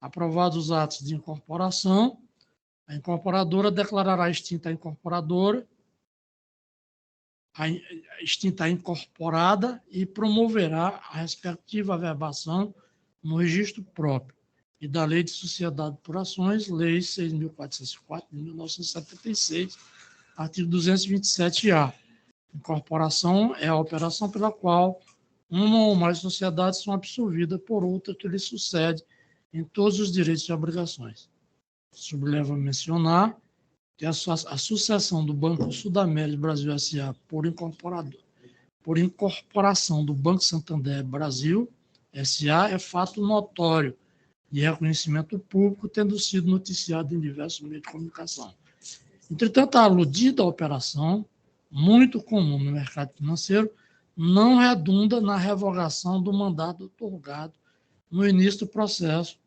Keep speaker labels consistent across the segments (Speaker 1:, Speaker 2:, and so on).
Speaker 1: Aprovados os atos de incorporação, a incorporadora declarará extinta a incorporadora, extinta a incorporada e promoverá a respectiva averbação no registro próprio e da Lei de Sociedade por Ações, Lei 6.404 de 1976, artigo 227-A. Incorporação é a operação pela qual uma ou mais sociedades são absolvidas por outra que lhe sucede em todos os direitos e obrigações. Sublevo a mencionar que a sucessão do Banco Sudamérica Brasil S.A. por incorporação do Banco Santander Brasil S.A. é fato notório de reconhecimento público, tendo sido noticiado em diversos meios de comunicação. Entretanto, a aludida operação, muito comum no mercado financeiro, não redunda na revogação do mandato otorgado no início do processo,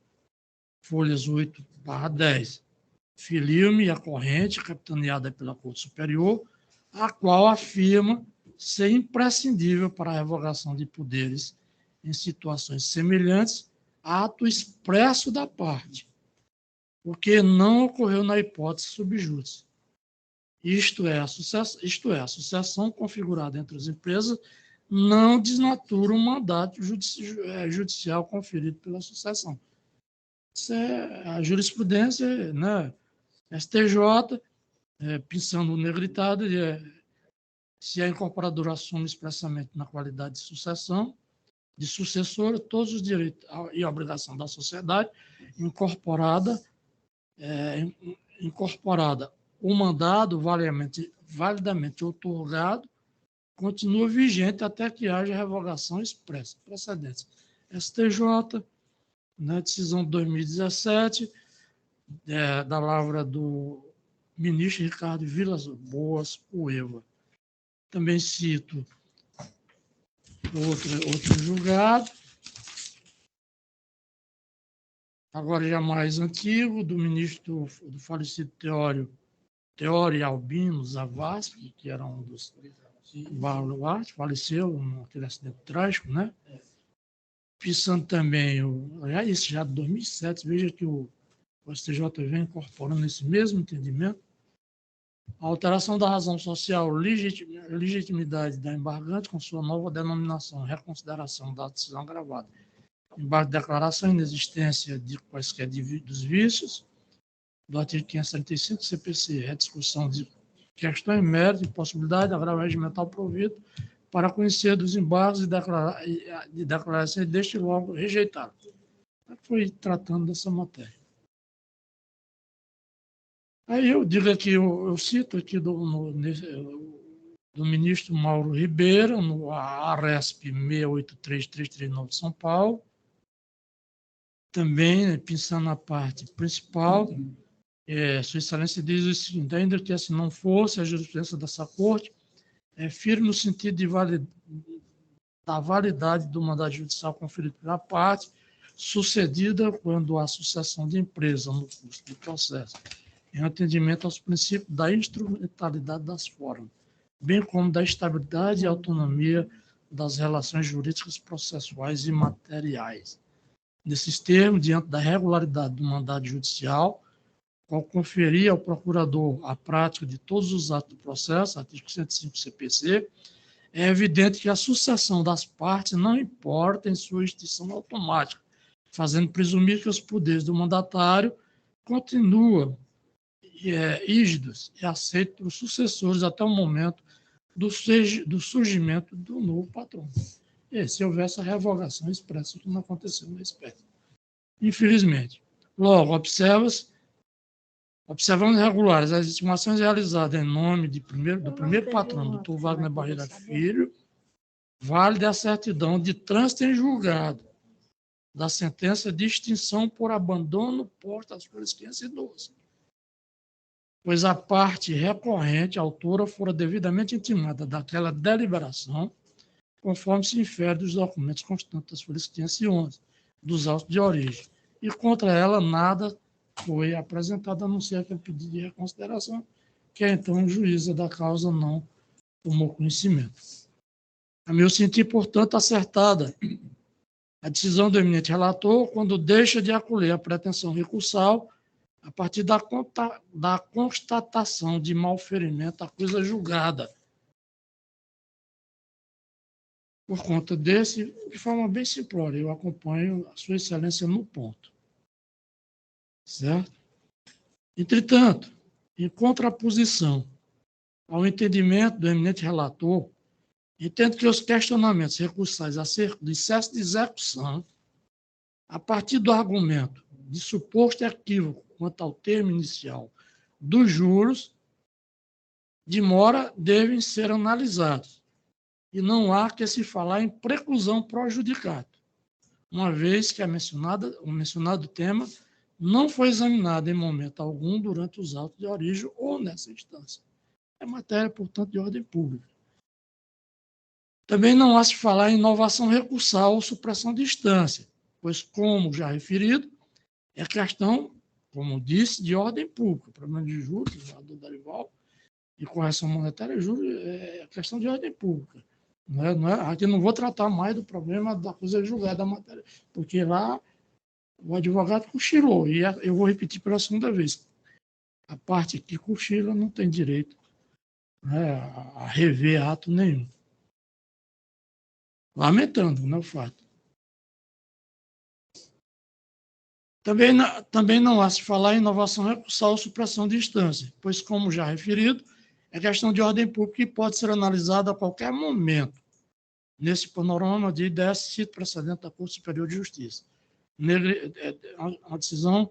Speaker 1: folhas 8/10. Filio-me a corrente, capitaneada pela Corte Superior, a qual afirma ser imprescindível para a revogação de poderes em situações semelhantes, ato expresso da parte, porque não ocorreu na hipótese subjúdice. Isto é, a sucessão configurada entre as empresas não desnatura o mandato judicial conferido pela sucessão. Isso é a jurisprudência, né? STJ, pensando no negritado, se a incorporadora assume expressamente na qualidade de sucessão, de sucessora, todos os direitos e obrigações da sociedade incorporada, o mandado validamente otorgado continua vigente até que haja revogação expressa. Precedentes. STJ, né, decisão de 2017, da lavra do ministro Ricardo Vilas Boas Cueva. Também cito outro julgado, agora já mais antigo, do ministro do falecido Teório Albino Zavascki, que era um dos baluartes, faleceu naquele acidente trágico, né? Pensando também, isso já de 2007, veja que o STJ vem incorporando esse mesmo entendimento. A alteração da razão social, legitimidade da embargante com sua nova denominação, reconsideração da decisão gravada. Embargo de declaração, inexistência de quaisquer dos vícios, do artigo 535 do CPC, rediscussão de questão em mérito e possibilidade de agravo regimental provido para conhecer dos embargos e declaração deste logo rejeitado. Foi tratando dessa matéria. Aí eu digo aqui, eu cito aqui do ministro Mauro Ribeiro, no ARESP 683339 de São Paulo, também, pensando na parte principal, Sua Excelência diz o seguinte: ainda que assim não fosse, a jurisprudência dessa Corte é firme no sentido da validade do mandado judicial conferido pela parte, sucedida quando há sucessão de empresa no curso do processo, em atendimento aos princípios da instrumentalidade das formas, bem como da estabilidade e autonomia das relações jurídicas processuais e materiais. Nesses termos, diante da regularidade do mandado judicial, ao conferir ao procurador a prática de todos os atos do processo, artigo 105 do CPC, é evidente que a sucessão das partes não importa em sua extinção automática, fazendo presumir que os poderes do mandatário continuam rígidos e aceitos pelos sucessores até o momento do surgimento do novo patrão. E se houvesse a revogação expressa, o que não aconteceu no respeito. Infelizmente. Logo, observando regulares as estimações realizadas em nome do primeiro patrão, doutor Wagner Barreira Filho, válida a certidão de trânsito em julgado da sentença de extinção por abandono posta às folhas 512, pois a parte recorrente, a autora, fora devidamente intimada daquela deliberação, conforme se infere dos documentos constantes das folhas 511, dos autos de origem, e contra ela nada foi apresentado, a não ser aquele pedido de reconsideração, que então o juíza da causa não tomou conhecimento. A meu sentir, portanto, acertada a decisão do eminente relator quando deixa de acolher a pretensão recursal a partir da constatação de malferimento à coisa julgada. Por conta desse, de forma bem simplória, eu acompanho a Sua Excelência no ponto. Certo? Entretanto, em contraposição ao entendimento do eminente relator, entendo que os questionamentos recursais acerca do excesso de execução, a partir do argumento de suposto equívoco quanto ao termo inicial dos juros de mora, devem ser analisados. E não há que se falar em preclusão pro judicato, uma vez que o mencionado tema não foi examinado em momento algum durante os autos de origem ou nessa instância. É matéria, portanto, de ordem pública. Também não há se falar em inovação recursal ou supressão de instância, pois, como já referido, é questão, como disse, de ordem pública. O problema de juros, do Darival, e correção monetária, juros é questão de ordem pública. Aqui não vou tratar mais do problema da coisa julgada da matéria, porque lá o advogado cochilou, e eu vou repetir pela segunda vez. A parte que cochila não tem direito, né, a rever ato nenhum. Lamentando, o fato. Também não há se falar em inovação recursal ou supressão de instância, pois, como já referido, é questão de ordem pública e pode ser analisada a qualquer momento, nesse panorama de ideias cito precedente da Corte Superior de Justiça. A decisão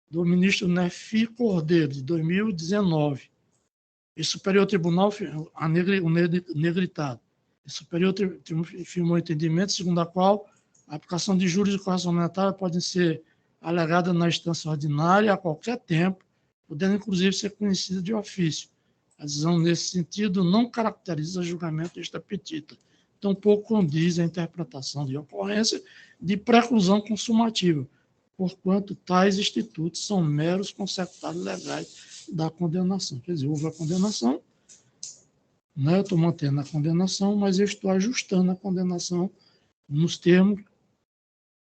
Speaker 1: do ministro Nefi Cordeiro, de 2019. E Superior Tribunal, o negritado. O Superior Tribunal firmou entendimento segundo a qual a aplicação de juros de correção monetária podem ser alegada na instância ordinária a qualquer tempo, podendo inclusive ser conhecida de ofício. A decisão nesse sentido não caracteriza julgamento extra petita, tampouco condiz a interpretação de ocorrência de preclusão consumativa, porquanto tais institutos são meros consecutários legais da condenação. Quer dizer, houve a condenação, né? Eu estou mantendo a condenação, mas eu estou ajustando a condenação nos termos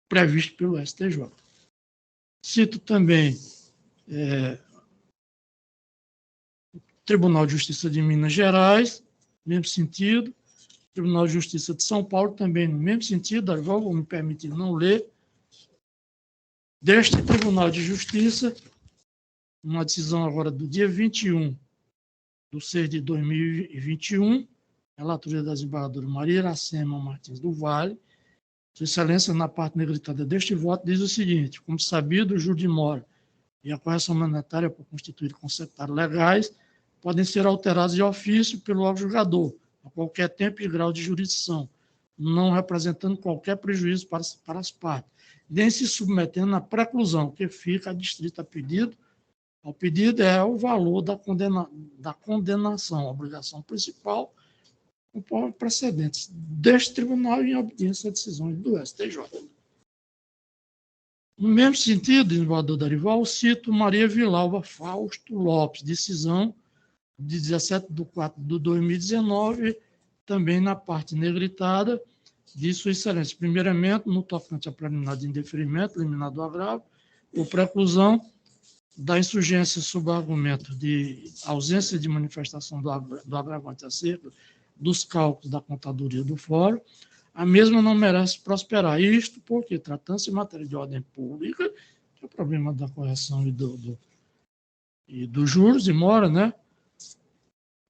Speaker 1: previstos pelo STJ. Cito também Tribunal de Justiça de Minas Gerais, mesmo sentido, Tribunal de Justiça de São Paulo, também no mesmo sentido, agora vou me permitir não ler, deste Tribunal de Justiça, uma decisão agora do dia 21 de 6 de 2021, relatoria da desembargadora Maria Iracema Martins do Vale, Sua Excelência, na parte negritada deste voto, diz o seguinte: como sabido, o juro de mora e a correção monetária por constituir consecutários legais podem ser alterados de ofício pelo órgão julgador, a qualquer tempo e grau de jurisdição, não representando qualquer prejuízo para as partes, nem se submetendo à preclusão, que fica adstrita a pedido. Ao pedido é o valor da condenação, a obrigação principal, conforme precedentes deste tribunal em obediência a decisões do STJ. No mesmo sentido, desembargador Darival, cito Maria Vilalba Fausto Lopes, decisão de 17 de 4 de 2019, também na parte negritada, de Sua Excelência. Primeiramente, no tocante à preliminar de indeferimento, liminar do agravo, ou preclusão da insurgência sob argumento de ausência de manifestação do agravante acerca dos cálculos da contadoria do fórum, a mesma não merece prosperar. Isto porque, tratando-se de matéria de ordem pública, que é o problema da correção e dos juros de mora, né?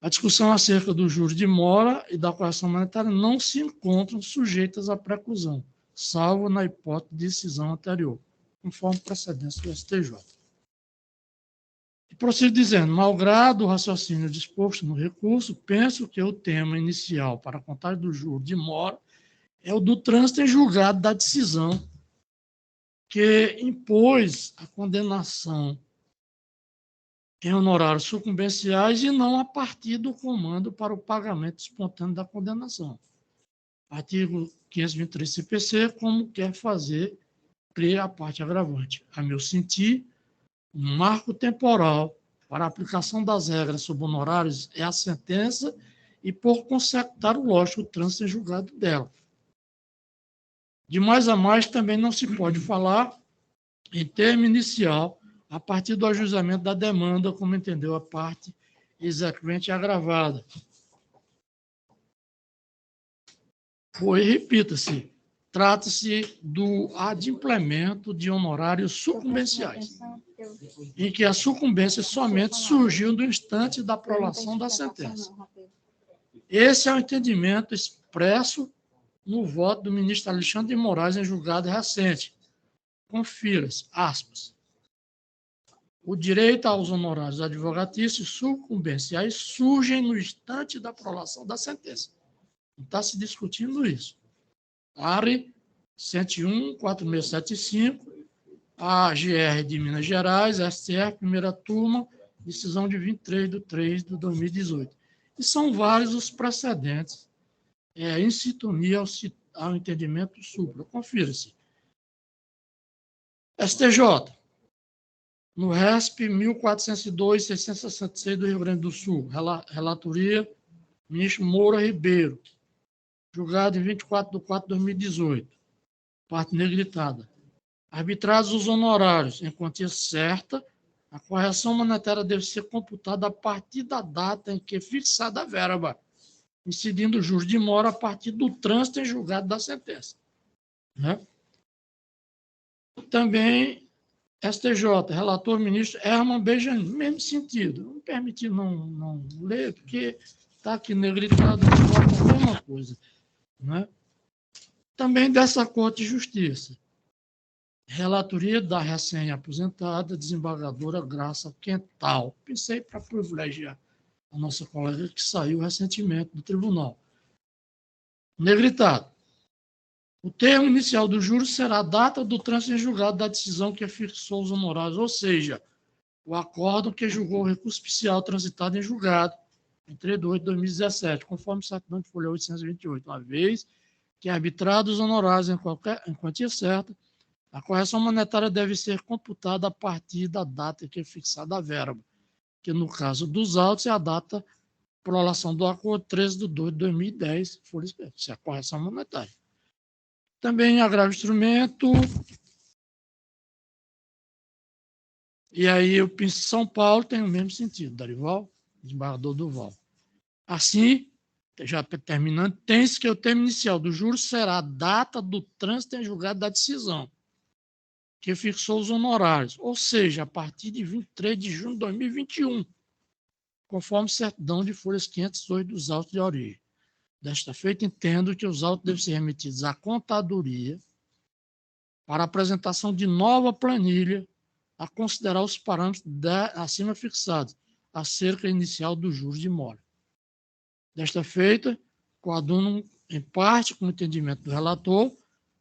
Speaker 1: A discussão acerca dos juros de mora e da correção monetária não se encontram sujeitas à preclusão, salvo na hipótese de decisão anterior, conforme precedência do STJ. E prossigo dizendo, malgrado o raciocínio disposto no recurso, penso que o tema inicial para a contagem do juro de mora é o do trânsito em julgado da decisão que impôs a condenação em honorários sucumbenciais e não a partir do comando para o pagamento espontâneo da condenação. Artigo 523 CPC, como quer fazer crer a parte agravante. A meu sentir, um marco temporal para a aplicação das regras sobre honorários é a sentença e, por consecutar, lógico, o trânsito em julgado dela. De mais a mais, também não se pode falar em termo inicial a partir do ajuizamento da demanda, como entendeu a parte exequente agravada. Pois, repita-se, trata-se do adimplemento de honorários sucumbenciais, em que a sucumbência somente surgiu no instante da prolação da sentença. Esse é o entendimento expresso no voto do ministro Alexandre de Moraes em julgado recente. Confira-se, aspas. O direito aos honorários advogatícios sucumbenciais surgem no instante da prolação da sentença. Não está se discutindo isso. ARE 101-4675, a GR de Minas Gerais, STF, primeira turma, decisão de 23/3/2018. E são vários os precedentes em sintonia ao entendimento supra. Confira-se. STJ, no RESP 1402-666 do Rio Grande do Sul, relatoria, ministro Moura Ribeiro, julgado em 24/4/2018, parte negritada. Arbitrados os honorários em quantia certa, a correção monetária deve ser computada a partir da data em que é fixada a verba, incidindo juros de mora a partir do trânsito em julgado da sentença. Né? Também, STJ, relator ministro Herman Benjamin, mesmo sentido. Não permiti não ler, porque está aqui negritado, a mesma coisa. Né? Também dessa Corte de Justiça, relatoria da recém-aposentada desembargadora Graça Quental. Pensei para privilegiar a nossa colega que saiu recentemente do tribunal. Negritado. O termo inicial do júri será a data do trânsito em julgado da decisão que fixou os honorários, ou seja, o acórdão que julgou o recurso especial transitado em julgado em 3 de 8 de 2017, conforme o certidão de folha 828, uma vez que arbitrados os honorários em quantia certa, a correção monetária deve ser computada a partir da data em que é fixada a verba, que no caso dos autos é a data de prolação do acordo 13/2/2010, isso é a correção monetária. Também agravo instrumento, e aí o PIN São Paulo tem o mesmo sentido, Darival, desembargador Duval. Assim, já terminando, tem-se que o termo inicial do júri será a data do trânsito em julgado da decisão, que fixou os honorários, ou seja, a partir de 23 de junho de 2021, conforme certidão de folhas 508 dos autos de origem. Desta feita, entendo que os autos devem ser remetidos à contadoria para apresentação de nova planilha a considerar os parâmetros acima fixados, acerca inicial do juros de mora. Desta feita, coaduno em parte com o entendimento do relator,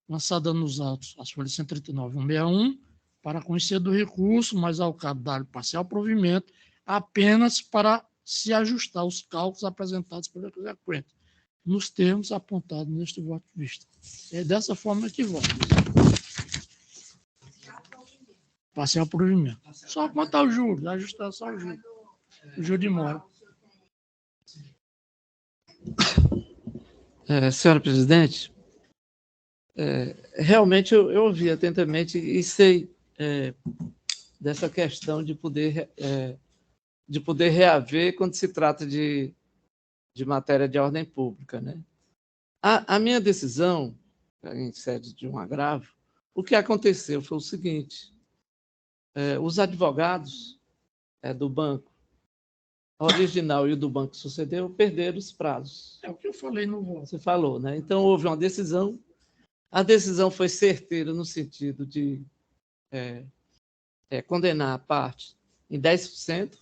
Speaker 1: lançada nos autos as folhas 139/161, para conhecer do recurso, mas ao cabo dar parcial provimento, apenas para se ajustar aos cálculos apresentados pelo exequente, nos termos apontados neste voto de vista. É dessa forma que voto. Parcial provimento. Só quanto ao juros, ajustar só o juro. O juro de mora.
Speaker 2: Senhora presidente, realmente eu ouvi atentamente e sei dessa questão de poder reaver quando se trata de matéria de ordem pública. Né? A minha decisão, em sede de um agravo, o que aconteceu foi o seguinte: os advogados do banco original e o do banco que sucedeu perderam os prazos.
Speaker 1: É o que eu falei no voto.
Speaker 2: Você falou, né? Então, houve uma decisão. A decisão foi certeira no sentido de condenar a parte em 10%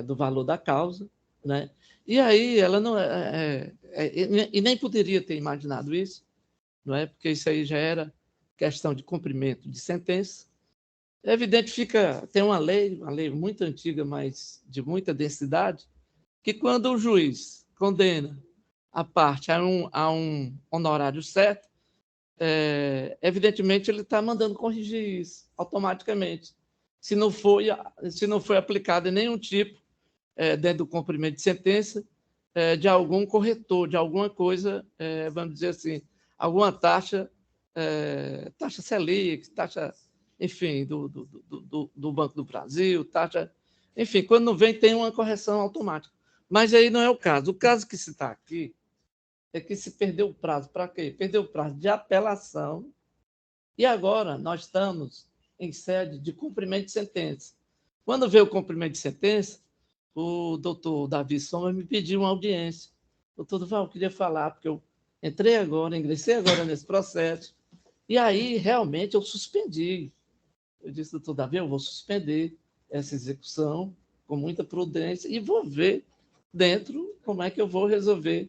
Speaker 2: do valor da causa, né? E aí ela não e nem poderia ter imaginado isso, não é? Porque isso aí já era questão de cumprimento de sentença. É evidente, tem uma lei muito antiga, mas de muita densidade, que quando o juiz condena a parte a um honorário certo, evidentemente ele está mandando corrigir isso automaticamente. Se não foi aplicado em nenhum tipo, dentro do cumprimento de sentença, de algum corretor, de alguma coisa, vamos dizer assim, alguma taxa taxa Selic, taxa, enfim, do Banco do Brasil, taxa... Enfim, quando não vem, tem uma correção automática. Mas aí não é o caso. O caso que se está aqui é que se perdeu o prazo. Para quê? Perdeu o prazo de apelação e agora nós estamos em sede de cumprimento de sentença. Quando veio o cumprimento de sentença, o doutor Davi Sommer me pediu uma audiência. Doutor Duval, eu queria falar, porque eu ingressei agora nesse processo, e aí realmente eu suspendi. Eu disse, doutor Davi, eu vou suspender essa execução com muita prudência e vou ver dentro como é que eu vou resolver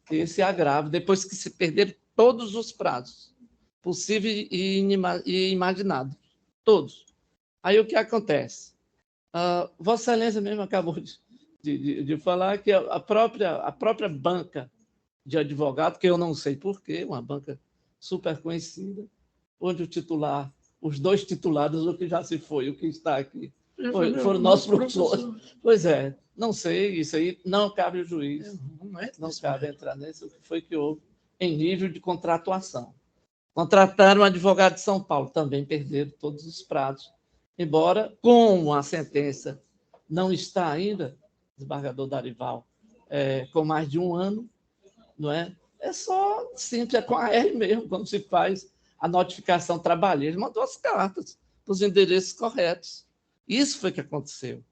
Speaker 2: esse agravo, depois que se perder todos os prazos possíveis e imaginados. Todos. Aí o que acontece? Vossa Excelência mesmo acabou de falar que a própria banca de advogado, que eu não sei porquê, uma banca super conhecida, onde os dois titulares, o que já se foi, o que está aqui, foram nossos professores. Pois é, não sei, isso aí não cabe ao juiz, não cabe entrar nisso, o que foi que houve em nível de contratuação. Contrataram um advogado de São Paulo, também perderam todos os prazos, embora, como a sentença não está ainda, desembargador Darival, com mais de um ano, não é? É só simples, é com a R mesmo, quando se faz a notificação trabalhista. Ele mandou as cartas para os endereços corretos. Isso foi que aconteceu.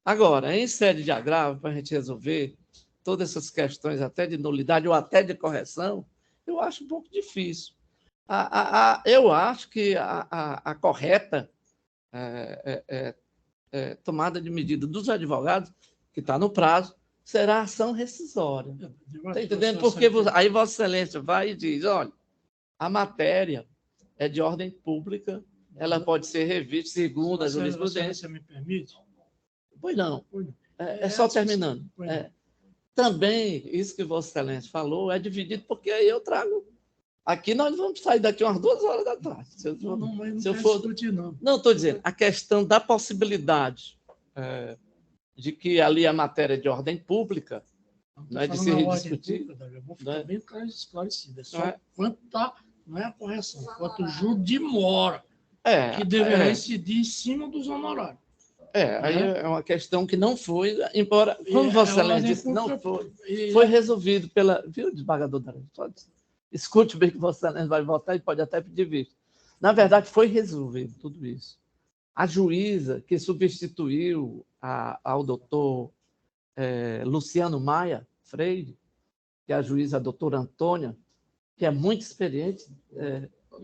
Speaker 2: Agora, em sede de agravo, para a gente resolver todas essas questões, até de nulidade ou até de correção, eu acho um pouco difícil. Eu acho que a correta tomada de medida dos advogados, que está no prazo, será ação rescisória. Está entendendo? Porque aí Vossa Excelência vai e diz, olha, a matéria é de ordem pública, ela pode ser revista segundo a jurisprudência.
Speaker 1: Você me permite?
Speaker 2: Pois não. Só terminando. Também, isso que Vossa Excelência falou, é dividido, porque aí eu trago. Aqui nós vamos sair daqui umas 2 horas da tarde. Se eu for discutir, não. Não, estou dizendo, a questão da possibilidade de que ali a matéria é de ordem pública, não é de se rediscutir.
Speaker 1: Eu vou ficar bem esclarecido. É só quanto está, não é a correção, quanto o juro de mora, que deverá incidir em cima dos honorários.
Speaker 2: Aí é uma questão que não foi, embora, como Vossa Excelência disse, não foi resolvido pela... Viu, desembargador Dario? Escute bem que Vossa Excelência vai votar e pode até pedir vista. Na verdade, foi resolvido tudo isso. A juíza que substituiu ao doutor Luciano Maia Freire, que é a juíza doutora Antônia, que é muito experiente, o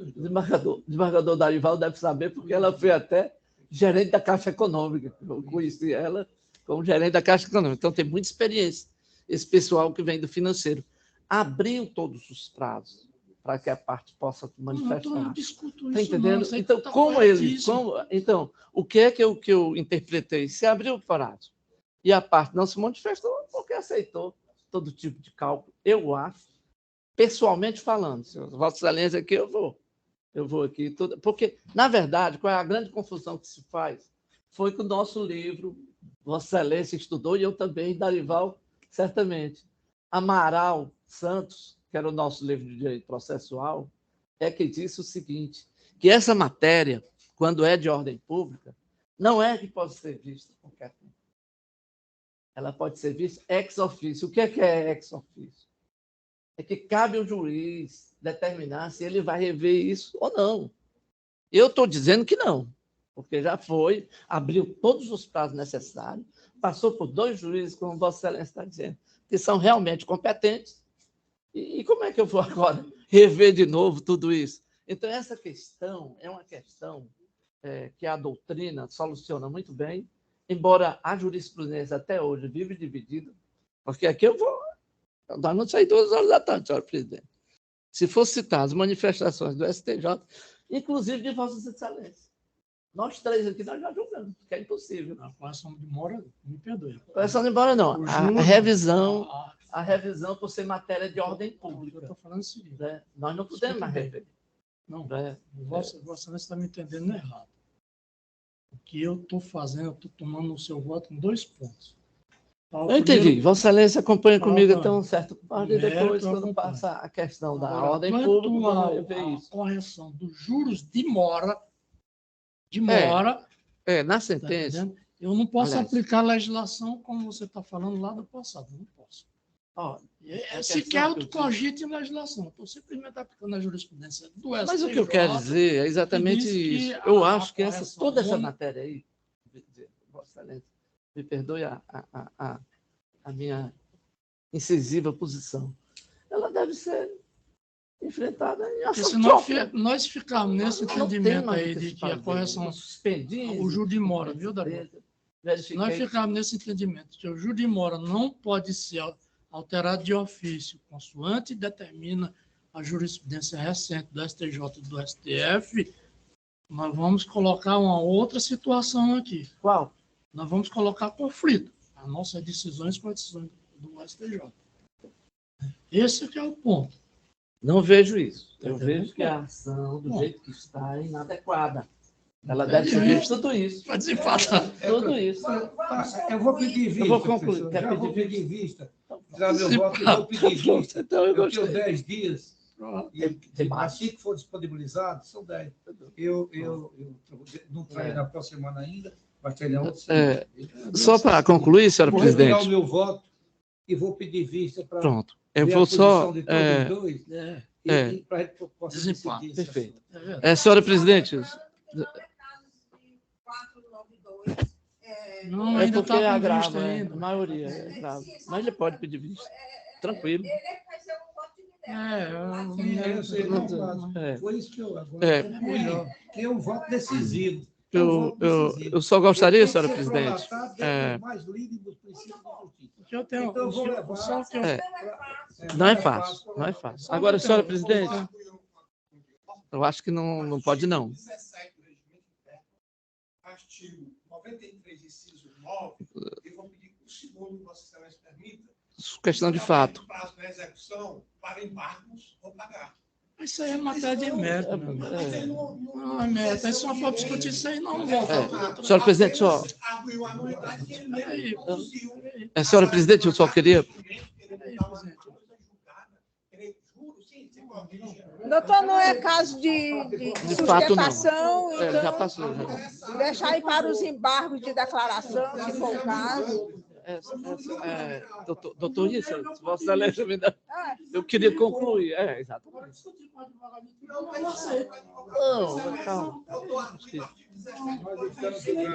Speaker 2: desembargador Darival deve saber, porque ela foi até gerente da Caixa Econômica. Eu conheci ela como gerente da Caixa Econômica. Então, tem muita experiência esse pessoal que vem do financeiro. Abriu todos os prazos para que a parte possa manifestar.
Speaker 1: Não discuto
Speaker 2: isso,
Speaker 1: entendendo?
Speaker 2: Não. Então, então, o que é que eu interpretei? Se abriu o prazo e a parte não se manifestou, porque aceitou todo tipo de cálculo. Eu acho, pessoalmente falando, Vossa Excelência, aqui eu vou aqui, porque, na verdade, qual é a grande confusão que se faz? Foi que o nosso livro, Vossa Excelência estudou, e eu também, Darival, certamente. Amaral Santos, que era o nosso livro de direito processual, é que disse o seguinte, que essa matéria, quando é de ordem pública, não é que pode ser vista qualquer tempo. Ela pode ser vista ex officio. O que é ex officio? É que cabe ao juiz determinar se ele vai rever isso ou não. Eu estou dizendo que não, porque já foi, abriu todos os prazos necessários, passou por 2 juízes, como Vossa Excelência está dizendo, que são realmente competentes. E como é que eu vou agora rever de novo tudo isso? Então, essa questão é uma questão que a doutrina soluciona muito bem, embora a jurisprudência até hoje vive dividida, porque aqui nós vamos sair 2 horas da tarde, senhora presidente. Se fosse citar as manifestações do STJ, inclusive de Vossas Excelências. Nós 3 aqui, nós já julgamos, porque é impossível.
Speaker 1: A correção de mora, me perdoe.
Speaker 2: A correção de mora, não. A revisão por ser matéria de ordem pública.
Speaker 1: Estou falando o seguinte.
Speaker 2: Nós não podemos mais rever.
Speaker 1: Não, Vossa Excelência está me entendendo errado. O que eu estou fazendo, eu estou tomando o seu voto em 2 pontos.
Speaker 2: Eu entendi. Vossa Excelência acompanha comigo até um certo ponto, e depois,
Speaker 1: eu
Speaker 2: quando
Speaker 1: acompanho.
Speaker 2: passa a questão da
Speaker 1: Agora,
Speaker 2: ordem
Speaker 1: quanto
Speaker 2: pública, eu vejo
Speaker 1: à
Speaker 2: isso.
Speaker 1: correção dos juros de mora,
Speaker 2: Na
Speaker 1: tá
Speaker 2: sentença,
Speaker 1: entendendo? Eu não posso
Speaker 2: aliás,
Speaker 1: aplicar a legislação como você está falando lá do passado, não posso.
Speaker 2: ó,
Speaker 1: Sequer autocogite em legislação, estou simplesmente aplicando a jurisprudência do STJ.
Speaker 2: mas o que eu quero dizer é exatamente
Speaker 1: diz
Speaker 2: isso.
Speaker 1: que
Speaker 2: Eu
Speaker 1: a
Speaker 2: acho que toda essa
Speaker 1: correção
Speaker 2: matéria aí, Vossa Excelência, me perdoe a minha incisiva posição, ela deve ser enfrentada em
Speaker 1: Porque
Speaker 2: ação
Speaker 1: se
Speaker 2: própria.
Speaker 1: nós ficarmos nesse
Speaker 2: Não tem
Speaker 1: entendimento
Speaker 2: mais
Speaker 1: aí
Speaker 2: o que
Speaker 1: de
Speaker 2: se
Speaker 1: que a
Speaker 2: fazer.
Speaker 1: correção,
Speaker 2: Eu suspendi
Speaker 1: o juro de mora, viu, Dario? Se nós ficarmos nesse entendimento que o juro de mora não pode ser alterado de ofício, consoante determina a jurisprudência recente do STJ e do STF, nós vamos colocar uma outra situação aqui.
Speaker 2: Qual?
Speaker 1: Nós vamos colocar conflito, as nossas decisões com as decisões do STJ. Esse é que é o ponto.
Speaker 2: Não vejo isso.
Speaker 1: Tá
Speaker 2: Eu
Speaker 1: entendendo?
Speaker 2: vejo que a ação, do
Speaker 1: Bom.
Speaker 2: jeito que está, é inadequada. Ela deve seguir tudo isso.
Speaker 1: Pode desempatar.
Speaker 2: Tudo isso.
Speaker 3: Eu vou pedir vista.
Speaker 2: Eu vou concluir.
Speaker 3: professor.
Speaker 2: Quer
Speaker 3: Já
Speaker 2: pedir
Speaker 3: vou pedir
Speaker 2: vista?
Speaker 3: vista. Tirar meu voto e vou pedir vista.
Speaker 2: Então eu
Speaker 3: Eu tenho
Speaker 2: gostei.
Speaker 3: 10 dias.
Speaker 2: Tem mais.
Speaker 3: Assim que for disponibilizado, são 10. Eu não traio na próxima semana ainda, mas terei outro.
Speaker 2: Só para concluir, senhora
Speaker 3: Vou retirar o
Speaker 2: presidente.
Speaker 3: meu voto e vou pedir vista para
Speaker 2: Pronto. Eu
Speaker 3: ver
Speaker 2: vou
Speaker 3: a posição
Speaker 2: só.
Speaker 3: de todos os dois. E para a gente possa
Speaker 1: Desempate.
Speaker 3: decidir.
Speaker 2: Perfeito. Senhora presidente.
Speaker 1: Não,
Speaker 2: É
Speaker 1: ainda
Speaker 2: porque
Speaker 1: está com
Speaker 2: agrava,
Speaker 1: vista ainda.
Speaker 2: a maioria é grave. Mas ele pode pedir vista. Tranquilo.
Speaker 3: Eu sei, não, foi isso que eu agora melhor. Que é um voto decisivo.
Speaker 2: Eu só gostaria, senhora presidente.
Speaker 3: Mais livre dos princípios da justiça.
Speaker 1: Eu tenho,
Speaker 3: Então, eu vou levar.
Speaker 2: Não é fácil, não é fácil. Agora, senhora presidente, eu acho que não pode, não.
Speaker 4: 17 do regimento interno, artigo 93, inciso 9, eu vou pedir que o segundo, Vossa Excelência, permita.
Speaker 2: Questão de fato.
Speaker 4: Prazo para execução para embargos ou pagar.
Speaker 1: Isso aí é matéria de mérito, meu irmão. Não é mérito. Se não for discutir isso aí, não volta.
Speaker 2: Senhora presidente, só.
Speaker 4: Abriu a anuidade que ele mesmo produziu.
Speaker 2: Senhora presidente, eu só queria.
Speaker 5: Doutor, não é caso de
Speaker 2: fato, não.
Speaker 5: sustentação, então
Speaker 2: Já passou. Já.
Speaker 5: deixar aí para os embargos de declaração, se for o caso.
Speaker 2: Doutor Isso, Vossa Excelência me dá. Eu queria concluir. Exatamente. Não, calma.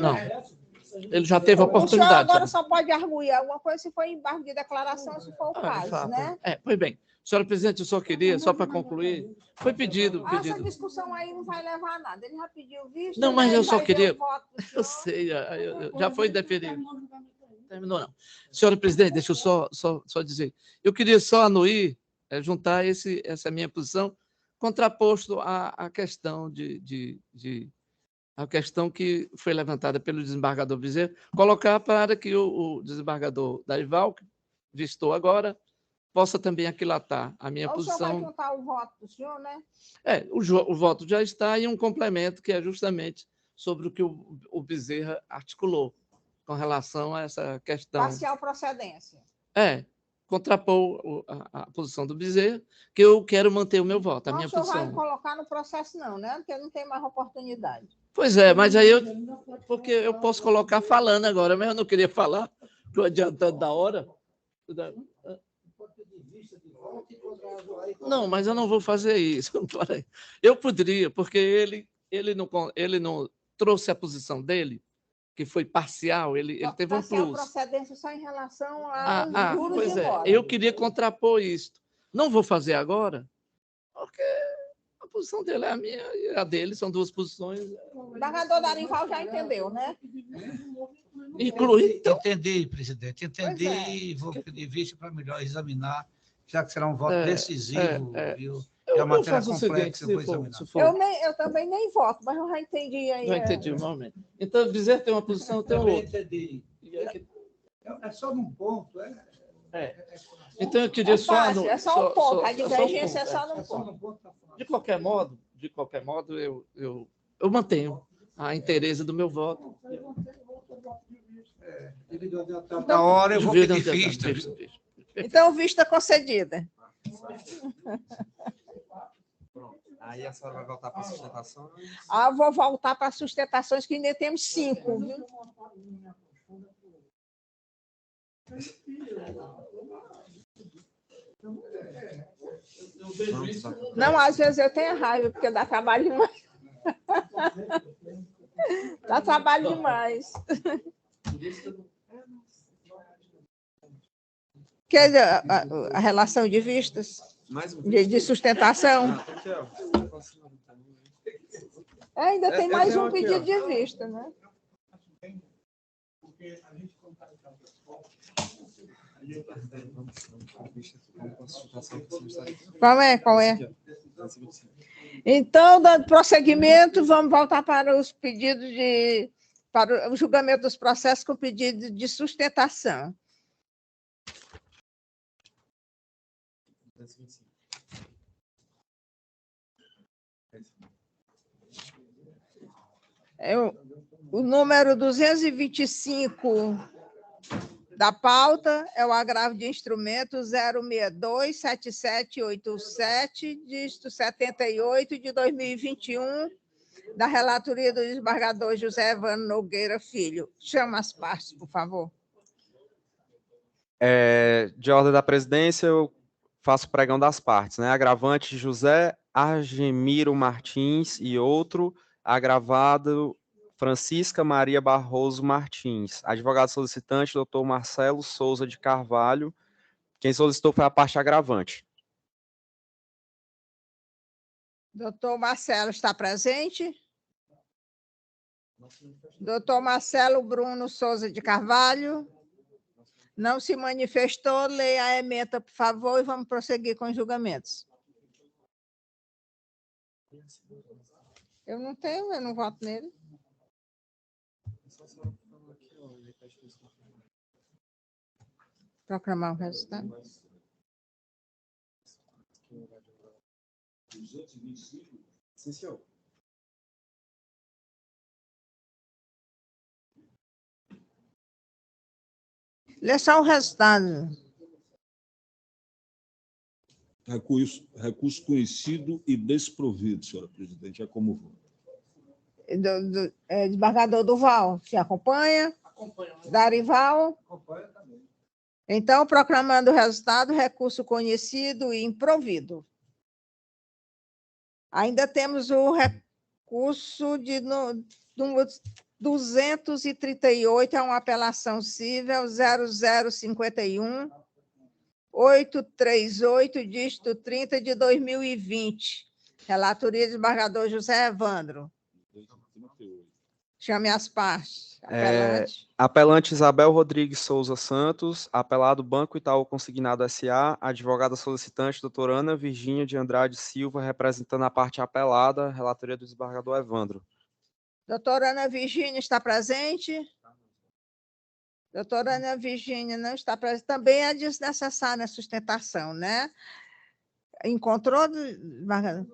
Speaker 2: Não. Ele já teve a
Speaker 5: O senhor
Speaker 2: oportunidade.
Speaker 5: agora só pode arguir alguma coisa se for embargo de declaração, se for o caso,
Speaker 2: Fato.
Speaker 5: né?
Speaker 2: Pois bem. Senhora presidente, eu só queria, só para concluir, foi pedido.
Speaker 5: Essa discussão aí não vai levar a nada. Ele já pediu visto.
Speaker 2: Não, mas
Speaker 5: né?
Speaker 2: eu só
Speaker 5: Vai ver
Speaker 2: queria.
Speaker 5: o voto do
Speaker 2: Eu
Speaker 5: senhor.
Speaker 2: sei, já foi deferido. Terminou, não. Senhora presidente, deixa eu só dizer. Eu queria só anuir, juntar essa minha posição, contraposto à questão a questão que foi levantada pelo desembargador Bezerra, colocar para que o desembargador Darival, que vistou agora, possa também aquilatar a minha
Speaker 5: Ou o senhor
Speaker 2: posição.
Speaker 5: vai juntar o voto do senhor, né?
Speaker 2: O voto já está e um complemento que é justamente sobre o que o Bezerra articulou com relação a essa questão.
Speaker 5: Parcial procedência.
Speaker 2: Contrapor a posição do Bezerra, que eu quero manter o meu voto, a minha
Speaker 5: O senhor
Speaker 2: posição.
Speaker 5: vai colocar no processo não, né? Porque não tem mais oportunidade.
Speaker 2: Pois é, mas aí porque eu posso colocar falando agora, mas eu não queria falar, estou adiantando da hora. Não, mas eu não vou fazer isso. Eu poderia, porque ele não trouxe a posição dele, que foi parcial, ele teve um
Speaker 5: Parcial
Speaker 2: plus.
Speaker 5: procedência só em relação aos juros
Speaker 2: Pois
Speaker 5: de mora.
Speaker 2: eu queria contrapor isso. Não vou fazer agora, porque a posição dele é a minha e a dele, são duas posições.
Speaker 5: O desembargador Darival já entendeu, né?
Speaker 2: Incluir. Então,
Speaker 3: Entendi, presidente. Entendi. Vou pedir vista para melhor examinar, já que será um voto decisivo. Viu? É uma matéria complexa, eu vou examinar.
Speaker 5: Eu também nem voto, mas eu já entendi aí.
Speaker 2: Já entendi o momento. Então, Bezerra tem uma posição, eu tenho
Speaker 3: Também
Speaker 2: outra.
Speaker 3: entendi. É só num ponto.
Speaker 2: Então, eu queria só...
Speaker 5: É só um ponto, a divergência é só num ponto.
Speaker 2: De qualquer modo, eu mantenho a inteireza do meu voto.
Speaker 3: Da hora eu vou pedir vista.
Speaker 5: Então, vista concedida.
Speaker 6: Aí a senhora vai voltar para a sustentação?
Speaker 5: Ah, vou voltar para as sustentações, que ainda temos 5, viu? Não, às vezes eu tenho raiva, porque dá trabalho demais. Dá trabalho demais. Quer dizer, a relação de vistas? De sustentação? Ainda tem mais um pedido de vista, né? Qual é? Então, dando prosseguimento, vamos voltar para os pedidos para o julgamento dos processos com pedido de sustentação. O número 225 da pauta é o agravo de instrumento 0627787, dígito 78 de 2021, da relatoria do desembargador José Evandro Nogueira Filho. Chama as partes, por favor.
Speaker 6: De ordem da presidência, eu faço pregão das partes, né? Agravante José Argemiro Martins e outro, agravado Francisca Maria Barroso Martins. Advogado solicitante, doutor Marcelo Souza de Carvalho. Quem solicitou foi a parte agravante.
Speaker 5: Doutor Marcelo está presente? Doutor Marcelo Bruno Souza de Carvalho. Não se manifestou, leia a ementa, por favor, e vamos prosseguir com os julgamentos. Eu não voto nele. Proclamar o resultado.
Speaker 6: Sim, senhor.
Speaker 5: Lê só o resultado.
Speaker 7: Recurso conhecido e desprovido, senhora presidente. É como voto.
Speaker 5: Desembargador Duval, se acompanha? Acompanha. Darival? Acompanha também. Então, proclamando o resultado, recurso conhecido e improvido. Ainda temos o recurso de número 238, é uma apelação cível 0051 838, dígito 30 de 2020. Relatoria do desembargador José Evandro. Chame as partes. Apelante.
Speaker 6: Apelante Isabel Rodrigues Souza Santos, apelado Banco Itaú Consignado S.A., advogada solicitante doutora Ana Virgínia de Andrade Silva, representando a parte apelada, relatoria do desembargador Evandro.
Speaker 5: Doutora Ana Virgínia está presente? Doutora Ana Virgínia não está presente. Também é desnecessária a sustentação, né? Encontrou, desembargador?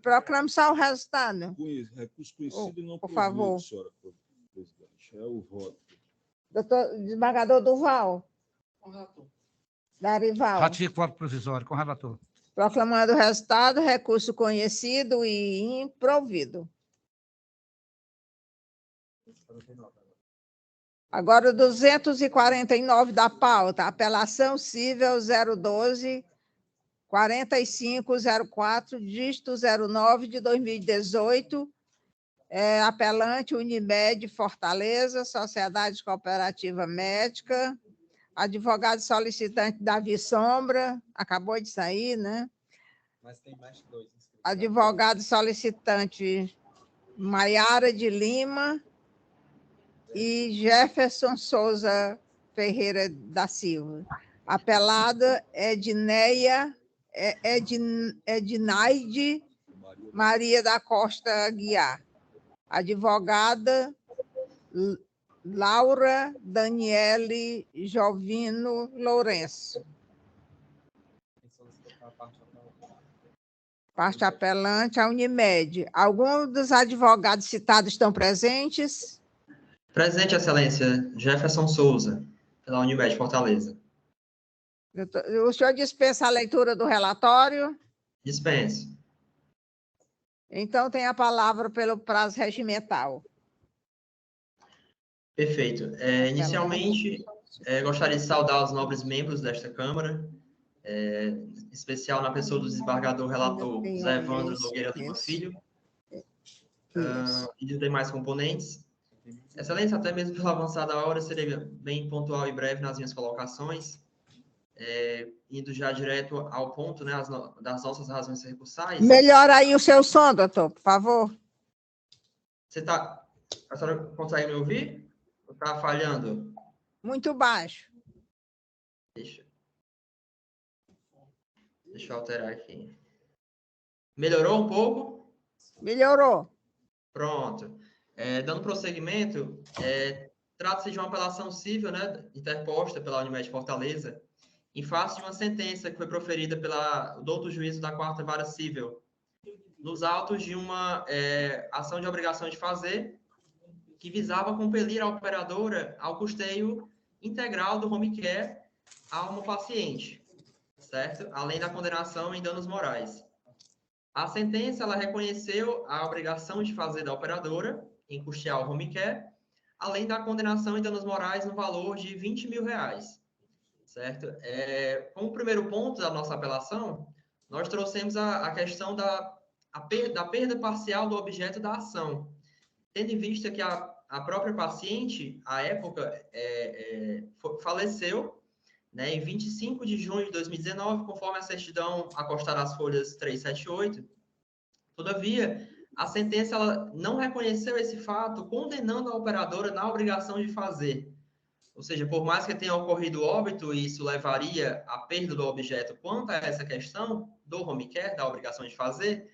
Speaker 5: Proclame só o resultado.
Speaker 7: Recurso conhecido e não
Speaker 5: por favor,
Speaker 7: senhora presidente. É o voto.
Speaker 5: Doutor desembargador Duval. Com relator. Darival.
Speaker 3: Ratifico o voto provisório, com relator.
Speaker 5: Proclamando o resultado, recurso conhecido e improvido. Agora, o 249 da pauta, apelação cível 012 4504, dígito 09 de 2018, apelante Unimed Fortaleza, Sociedade Cooperativa Médica, advogado solicitante Davi Sombra, acabou de sair, né?
Speaker 6: Mas tem mais 2.
Speaker 5: Advogado solicitante Maiara de Lima e Jefferson Souza Ferreira da Silva. Apelada Ednaide Maria da Costa Guiar. Advogada Laura Daniele Jovino Lourenço. Parte apelante, a Unimed. Alguns dos advogados citados estão presentes?
Speaker 8: Presente, Excelência, Jefferson Souza, pela Unimed Fortaleza.
Speaker 5: O senhor dispensa a leitura do relatório?
Speaker 8: Dispenso.
Speaker 5: Então, tem a palavra pelo prazo regimental.
Speaker 8: Perfeito. Inicialmente, gostaria de saudar os nobres membros desta Câmara, em especial na pessoa do desembargador relator Zé Evandro Nogueira Lima Filho, e dos demais componentes. Excelência, até mesmo pela avançada hora, serei bem pontual e breve nas minhas colocações, indo já direto ao ponto, né, das nossas razões recursais.
Speaker 5: Melhora aí o seu som, doutor, por favor.
Speaker 8: A senhora consegue me ouvir? Ou está falhando?
Speaker 5: Muito baixo.
Speaker 8: Deixa eu alterar aqui. Melhorou um pouco?
Speaker 5: Melhorou.
Speaker 8: Pronto. Dando prosseguimento, trata-se de uma apelação civil, né, interposta pela Unimed Fortaleza, em face de uma sentença que foi proferida do outro juízo da 4ª Vara Civil, nos autos de uma ação de obrigação de fazer, que visava compelir a operadora ao custeio integral do home care a uma paciente, certo? Além da condenação em danos morais. A sentença, ela reconheceu a obrigação de fazer da operadora em custear o home care, além da condenação em danos morais no valor de R$20 mil, certo? Como primeiro ponto da nossa apelação, nós trouxemos a questão da perda parcial do objeto da ação, tendo em vista que a própria paciente, à época, faleceu, né, em 25 de junho de 2019, conforme a certidão acostada às folhas 378. Todavia, a sentença ela não reconheceu esse fato, condenando a operadora na obrigação de fazer. Ou seja, por mais que tenha ocorrido óbito, e isso levaria à perda do objeto quanto a essa questão do home care, da obrigação de fazer,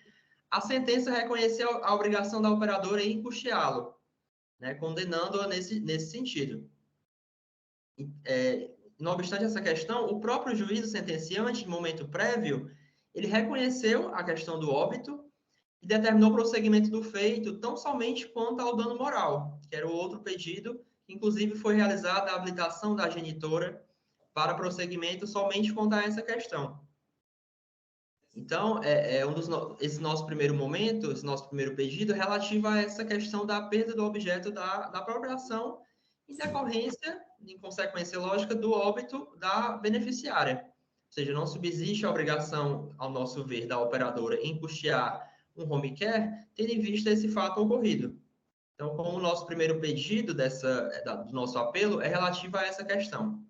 Speaker 8: a sentença reconheceu a obrigação da operadora em custeá-lo, né, condenando-a nesse sentido. Não obstante essa questão, o próprio juízo sentenciante, em momento prévio, ele reconheceu a questão do óbito e determinou o prosseguimento do feito tão somente quanto ao dano moral, que era o outro pedido, que inclusive foi realizada a habilitação da genitora para prosseguimento somente quanto a essa questão. Então, esse nosso primeiro momento, esse nosso primeiro pedido, é relativo a essa questão da perda do objeto da própria ação, em decorrência, em consequência lógica, do óbito da beneficiária. Ou seja, não subsiste a obrigação, ao nosso ver, da operadora em custear um home care, tendo em vista esse fato ocorrido. Então, como o nosso primeiro pedido do nosso apelo é relativo a essa questão.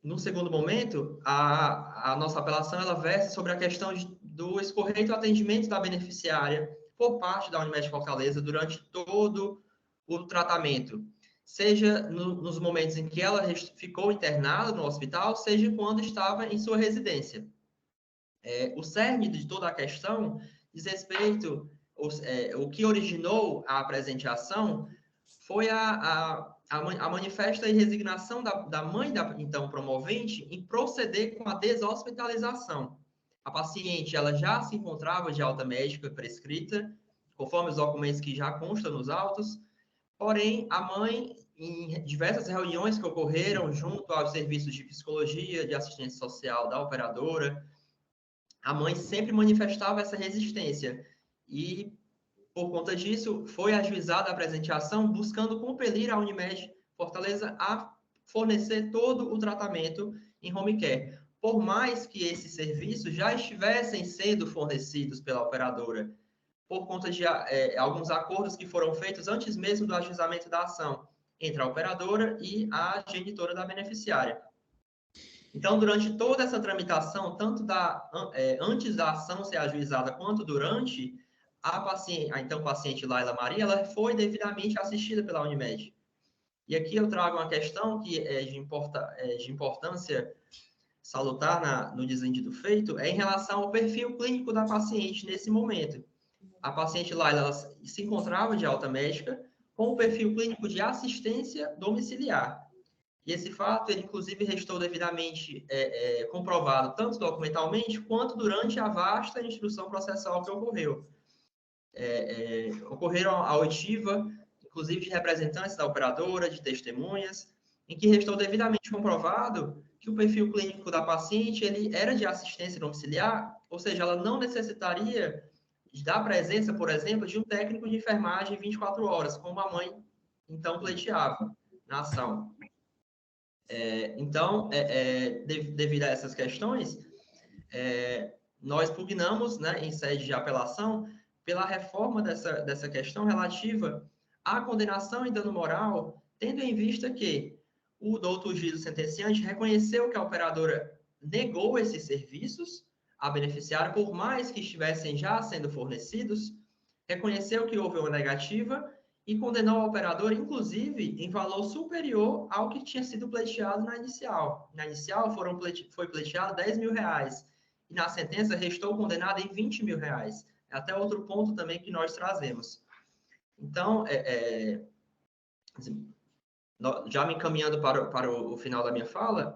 Speaker 8: No segundo momento, a nossa apelação ela versa sobre a questão do escorreito atendimento da beneficiária por parte da Unimed Fortaleza durante todo o tratamento, seja nos momentos em que ela ficou internada no hospital, seja quando estava em sua residência. O cerne de toda a questão diz respeito, o que originou a presente ação foi a manifesta resignação da mãe da então promovente em proceder com a deshospitalização. A paciente ela já se encontrava de alta médica prescrita, conforme os documentos que já constam nos autos, porém, a mãe, em diversas reuniões que ocorreram junto aos serviços de psicologia, de assistência social da operadora, a mãe sempre manifestava essa resistência e, por conta disso, foi ajuizada a presente ação buscando compelir a Unimed Fortaleza a fornecer todo o tratamento em home care, por mais que esses serviços já estivessem sendo fornecidos pela operadora, por conta de alguns acordos que foram feitos antes mesmo do ajuizamento da ação entre a operadora e a genitora da beneficiária. Então, durante toda essa tramitação, tanto antes da ação ser ajuizada quanto durante, a então paciente Laila Maria, ela foi devidamente assistida pela Unimed. E aqui eu trago uma questão que é de importância salutar no desenvolvimento feito, em relação ao perfil clínico da paciente nesse momento. A paciente Laila ela se encontrava de alta médica com o perfil clínico de assistência domiciliar. E esse fato, ele inclusive restou devidamente comprovado, tanto documentalmente, quanto durante a vasta instrução processual que ocorreu. Ocorreram a oitiva inclusive de representantes da operadora, de testemunhas, em que restou devidamente comprovado que o perfil clínico da paciente ele era de assistência domiciliar, ou seja, ela não necessitaria da presença, por exemplo, de um técnico de enfermagem 24 horas, como a mãe então pleiteava na ação. Então, devido a essas questões, nós pugnamos, né, em sede de apelação pela reforma dessa questão relativa à condenação em dano moral, tendo em vista que o doutor juiz sentenciante reconheceu que a operadora negou esses serviços à beneficiária, por mais que estivessem já sendo fornecidos, reconheceu que houve uma negativa e condenou a operadora, inclusive, em valor superior ao que tinha sido pleiteado na inicial. Na inicial foi pleiteado R$10.000 e na sentença restou condenado em R$20.000. É até outro ponto também que nós trazemos. Então, já me encaminhando para o final da minha fala,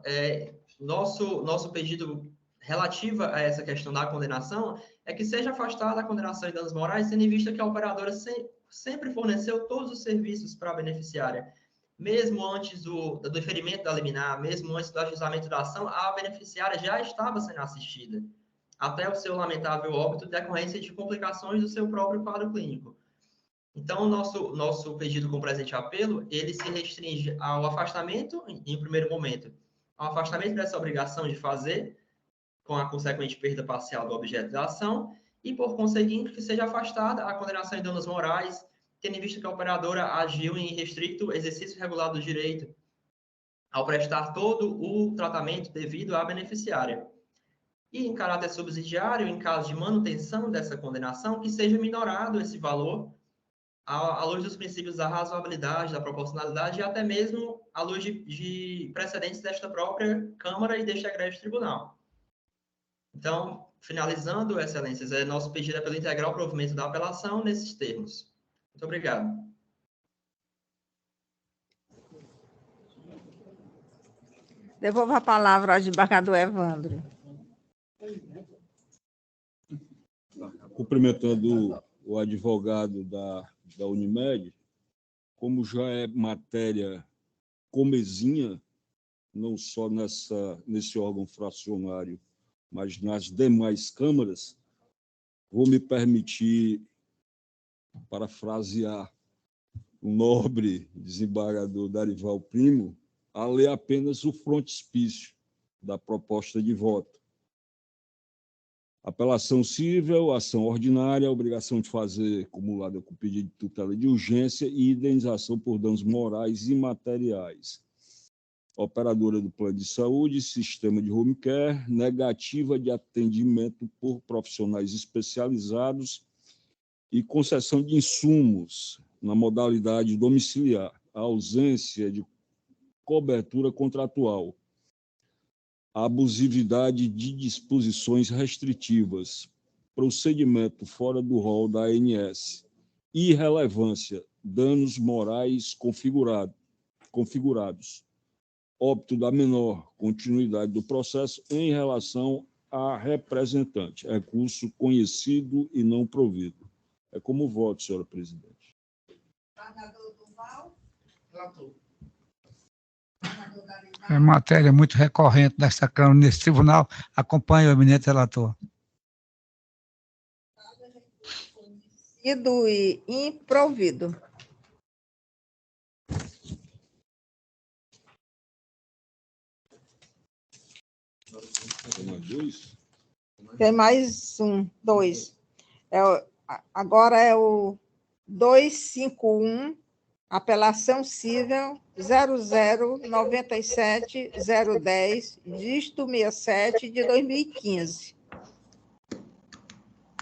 Speaker 8: nosso pedido relativa a essa questão da condenação é que seja afastada a condenação em danos morais, tendo em vista que a operadora sempre forneceu todos os serviços para a beneficiária. Mesmo antes do deferimento da liminar, mesmo antes do ajuizamento da ação, a beneficiária já estava sendo assistida, até o seu lamentável óbito decorrência de complicações do seu próprio quadro clínico. Então, o nosso pedido com presente apelo, ele se restringe ao afastamento, em primeiro momento, ao afastamento dessa obrigação de fazer, com a consequente perda parcial do objeto da ação, e, por conseguinte, que seja afastada a condenação em danos morais, tendo em vista que a operadora agiu em restrito exercício regular do direito, ao prestar todo o tratamento devido à beneficiária. E, em caráter subsidiário, em caso de manutenção dessa condenação, que seja minorado esse valor à luz dos princípios da razoabilidade, da proporcionalidade e até mesmo à luz de precedentes desta própria Câmara e deste egrégio tribunal. Então, finalizando, excelências, nosso pedido é pelo integral provimento da apelação nesses termos. Muito obrigado.
Speaker 5: Devolvo a palavra ao desembargador Evandro.
Speaker 7: Cumprimentando o advogado da Unimed, como já é matéria comezinha, não só nesse órgão fracionário, mas nas demais câmaras, vou me permitir parafrasear o nobre desembargador Darival Primo, a ler apenas o frontispício da proposta de voto. Apelação cível, ação ordinária, obrigação de fazer acumulada com pedido de tutela de urgência e indenização por danos morais e materiais. Operadora do plano de saúde, sistema de home care, negativa de atendimento por profissionais especializados e concessão de insumos na modalidade domiciliar, a ausência de cobertura contratual, a abusividade de disposições restritivas, procedimento fora do rol da ANS, irrelevância, danos morais configurados, óbito da menor, continuidade do processo em relação a representante, recurso conhecido e não provido. É como voto, senhora presidente.
Speaker 3: É matéria muito recorrente nesta Câmara, nesse tribunal. Acompanhe o eminente relator.
Speaker 5: Conhecido e improvido. Tem mais dois. Agora é o 251, apelação cível 0097010, dígito 67 de 2015.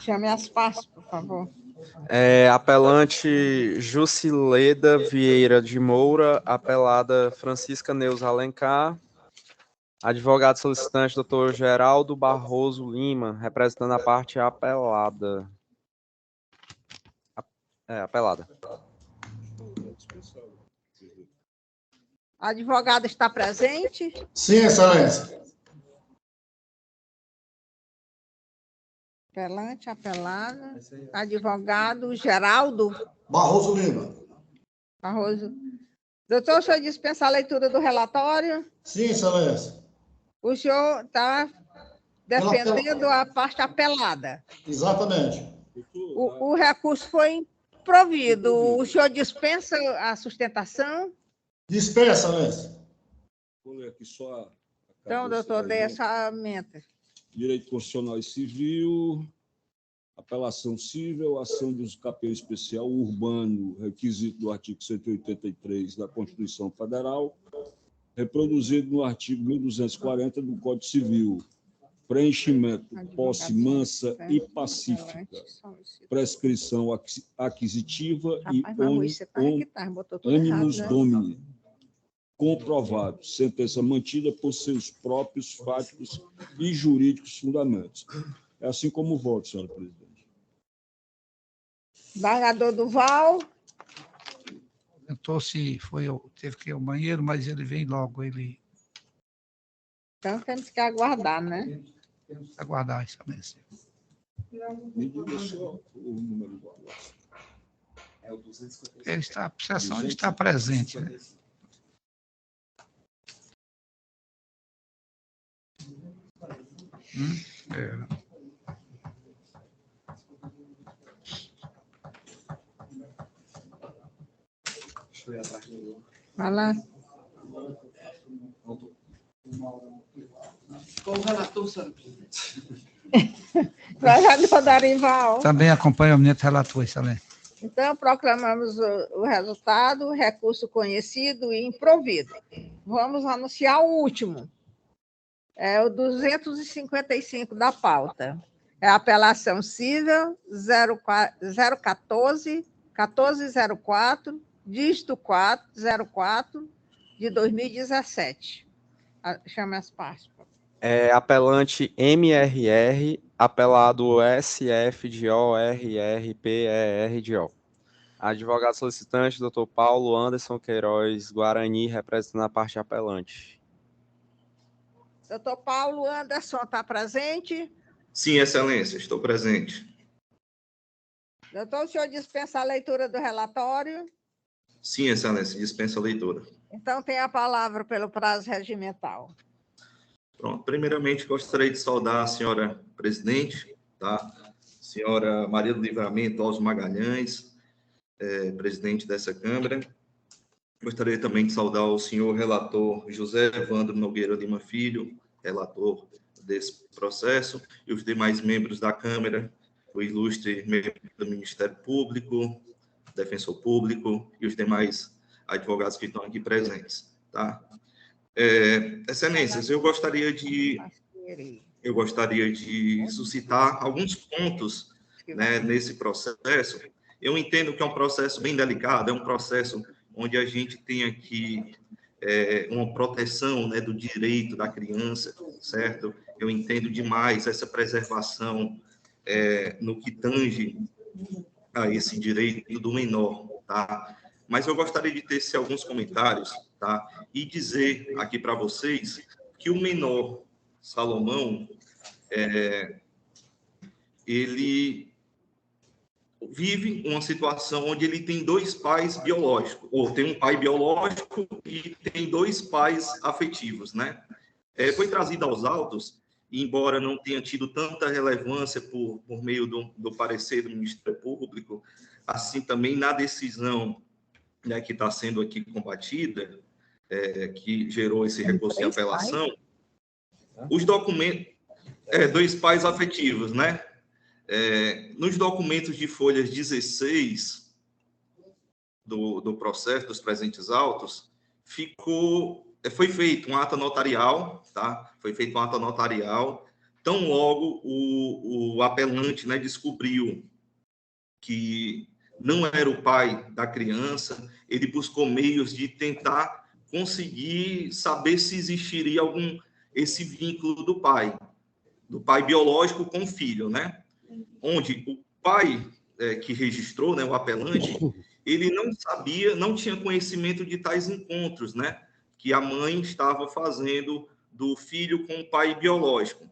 Speaker 5: Chame as partes, por favor.
Speaker 6: Apelante Jucileda Vieira de Moura, apelada Francisca Neuza Alencar, advogado solicitante Dr. Geraldo Barroso Lima, representando a parte apelada. Apelada.
Speaker 5: A advogada está presente?
Speaker 9: Sim, excelência.
Speaker 5: Apelante, apelada. Advogado Geraldo
Speaker 9: Barroso Lima.
Speaker 5: Barroso. Doutor, o senhor dispensa a leitura do relatório?
Speaker 9: Sim, excelência.
Speaker 5: O senhor está defendendo a parte apelada.
Speaker 9: Exatamente.
Speaker 5: O recurso foi provido. O senhor dispensa a sustentação?
Speaker 9: Dispensa, excelência.
Speaker 7: Vou ler aqui só
Speaker 5: Então, doutor, dê essa menta.
Speaker 7: Direito Constitucional e Civil, apelação civil, ação de uso capel especial urbano, requisito do artigo 183 da Constituição Federal, reproduzido no artigo 1240 do Código Civil. Preenchimento, posse mansa e pacífica, prescrição aquisitiva e ônibus domini. Comprovado, sentença mantida por seus próprios fáticos e jurídicos fundamentos. É assim como voto, senhora presidente.
Speaker 5: Desembargador Duval.
Speaker 3: Tentou teve que ir ao banheiro, mas ele vem logo,
Speaker 5: Então, temos que aguardar, né?
Speaker 3: Temos que aguardar, excelência.
Speaker 7: Me diga só o número do
Speaker 3: A sessão está presente, né?
Speaker 5: Vai lá.
Speaker 2: Qual o relator, senhora presidente?
Speaker 5: Projeto Darival.
Speaker 3: Também acompanha o eminente relator, excelência.
Speaker 5: Então, proclamamos o resultado, recurso conhecido e improvido. Vamos anunciar o último. É o 255 da pauta. É a apelação civil 1404, dígito 404, de 2017. Chame as partes.
Speaker 6: Apelante MRR, apelado SF de ORRPER de O. Advogado solicitante, Dr. Paulo Anderson Queiroz Guarani, representando a parte apelante.
Speaker 5: Doutor Paulo Anderson está presente?
Speaker 10: Sim, excelência, estou presente.
Speaker 5: Doutor, o senhor dispensa a leitura do relatório?
Speaker 10: Sim, excelência, dispensa a leitura.
Speaker 5: Então, tem a palavra pelo prazo regimental.
Speaker 10: Pronto, primeiramente gostaria de saudar a senhora presidente, tá? Senhora Maria do Livramento Alves Magalhães, presidente dessa Câmara. Gostaria também de saudar o senhor relator José Evandro Nogueira Lima Filho, relator desse processo, e os demais membros da Câmara, o ilustre membro do Ministério Público, defensor público e os demais advogados que estão aqui presentes, tá? Excelências, eu gostaria de suscitar alguns pontos, né, nesse processo. Eu entendo que é um processo bem delicado, é um processo onde a gente tem aqui uma proteção, né, do direito da criança, certo? Eu entendo demais essa preservação no que tange a esse direito do menor, tá? Mas eu gostaria de tecer alguns comentários, tá? E dizer aqui para vocês que o menor Salomão, ele vive uma situação onde ele tem dois pais biológicos, ou tem um pai biológico e tem dois pais afetivos, né? Foi trazido aos autos, embora não tenha tido tanta relevância por meio do parecer do Ministério Público, assim também na decisão, né, que está sendo aqui combatida, que gerou esse recurso de apelação, os documentos, dois pais afetivos, né? Nos documentos de folhas 16 do processo dos presentes autos, foi feito um ata notarial, tá? Foi feito um ata notarial, tão logo o apelante, né, descobriu que não era o pai da criança, ele buscou meios de tentar conseguir saber se existiria esse vínculo do pai biológico com o filho, né? Onde o pai que registrou, né, o apelante, ele não sabia, não tinha conhecimento de tais encontros, né, que a mãe estava fazendo do filho com o pai biológico,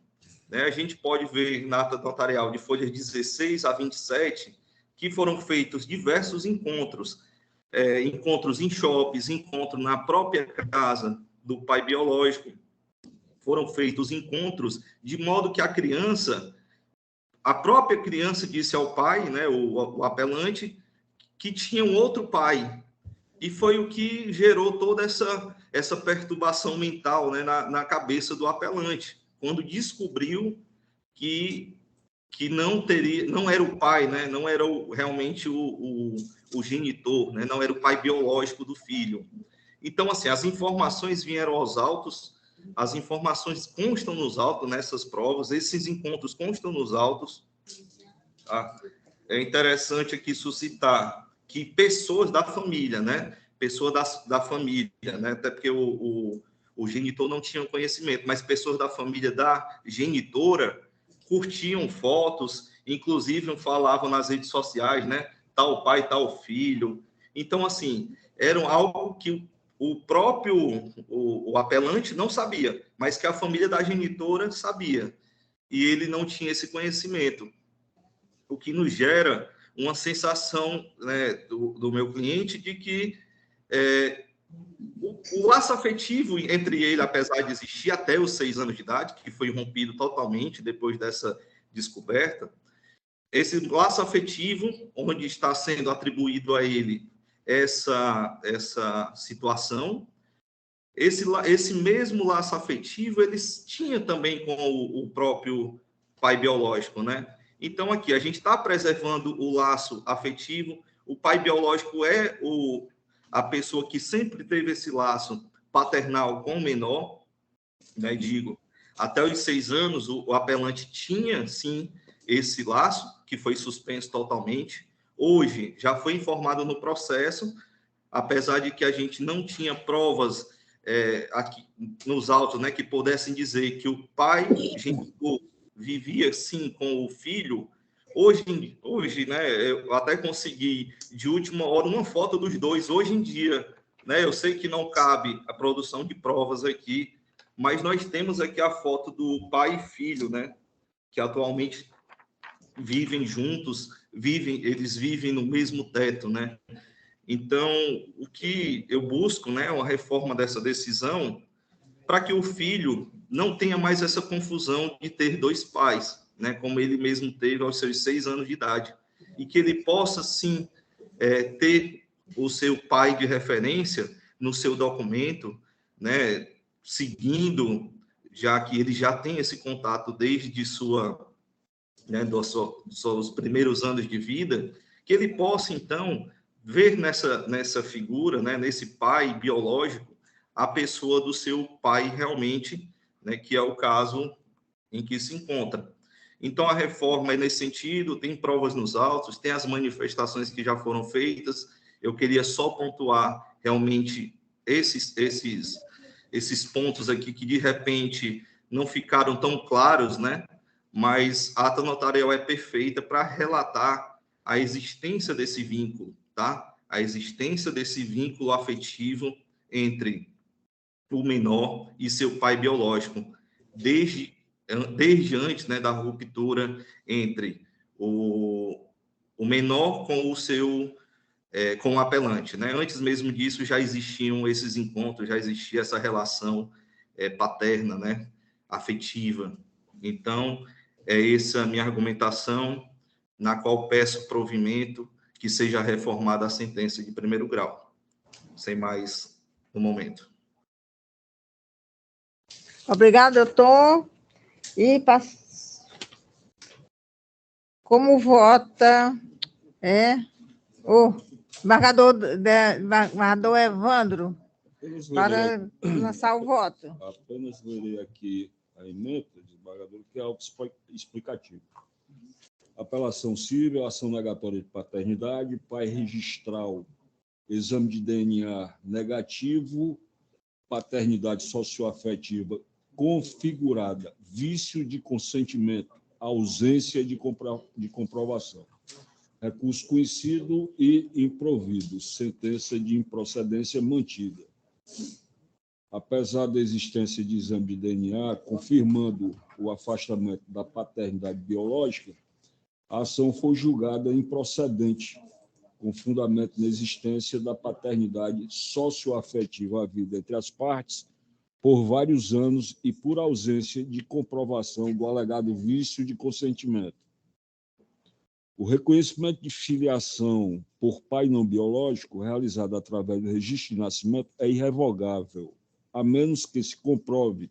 Speaker 10: né? A gente pode ver na ata notarial de folhas 16 a 27 que foram feitos diversos encontros encontros em shoppings, encontro na própria casa do pai biológico. Foram feitos encontros de modo que a própria criança disse ao pai, né, o apelante, que tinha um outro pai. E foi o que gerou toda essa perturbação mental, né, na cabeça do apelante, quando descobriu que não era o pai, né, não era realmente o genitor, né, não era o pai biológico do filho. Então, assim, as informações vieram aos autos, as informações constam nos autos nessas provas, esses encontros constam nos autos. Tá? É interessante aqui suscitar que pessoas da família, né? Pessoas da família, né? Até porque o genitor não tinha conhecimento, mas pessoas da família da genitora curtiam fotos, inclusive falavam nas redes sociais, né? Tal pai, tal filho. Então, assim, era algo que o próprio o apelante não sabia, mas que a família da genitora sabia. E ele não tinha esse conhecimento. O que nos gera uma sensação, né, do meu cliente de que o laço afetivo entre ele, apesar de existir até os 6 anos de idade, que foi rompido totalmente depois dessa descoberta, esse laço afetivo, onde está sendo atribuído a ele essa situação, esse mesmo laço afetivo eles tinha também com o próprio pai biológico, né? Então, aqui, a gente está preservando o laço afetivo, o pai biológico é a pessoa que sempre teve esse laço paternal com o menor, né? Digo, até os 6 anos, o apelante tinha, sim, esse laço, que foi suspenso totalmente. Hoje, já foi informado no processo, apesar de que a gente não tinha provas aqui nos autos, né, que pudessem dizer que o pai genitor vivia, sim, com o filho. Hoje, né, eu até consegui, de última hora, uma foto dos dois. Hoje em dia, né, eu sei que não cabe a produção de provas aqui, mas nós temos aqui a foto do pai e filho, né, que atualmente vivem juntos, eles vivem no mesmo teto, né? Então, o que eu busco, né, é uma reforma dessa decisão para que o filho não tenha mais essa confusão de ter 2 pais, né, como ele mesmo teve aos seus 6 anos de idade, e que ele possa, sim, ter o seu pai de referência no seu documento, né, seguindo, já que ele já tem esse contato desde dos seus primeiros anos de vida, que ele possa, então, ver nessa figura, né, nesse pai biológico, a pessoa do seu pai realmente, né, que é o caso em que se encontra. Então, a reforma é nesse sentido, tem provas nos autos, tem as manifestações que já foram feitas. Eu queria só pontuar realmente esses pontos aqui que, de repente, não ficaram tão claros, né? Mas a ata notarial é perfeita para relatar a existência desse vínculo, tá? A existência desse vínculo afetivo entre o menor e seu pai biológico, desde antes, né, da ruptura entre o menor com com o apelante, né? Antes mesmo disso já existiam esses encontros, já existia essa relação paterna, né, afetiva. Então, essa a minha argumentação, na qual peço provimento que seja reformada a sentença de 1º grau. Sem mais no momento.
Speaker 5: Obrigado, doutor. E como vota o embargador Evandro para lançar o voto?
Speaker 7: Apenas lerei aqui a emenda do desembargador, que é algo explicativo. Apelação civil, ação negatória de paternidade, pai registral, exame de DNA negativo, paternidade socioafetiva configurada, vício de consentimento, ausência de comprovação. Recurso conhecido e improvido, sentença de improcedência mantida. Apesar da existência de exame de DNA confirmando o afastamento da paternidade biológica, a ação foi julgada improcedente, com fundamento na existência da paternidade socioafetiva havida entre as partes por vários anos e por ausência de comprovação do alegado vício de consentimento. O reconhecimento de filiação por pai não biológico, realizado através do registro de nascimento, é irrevogável, a menos que se comprove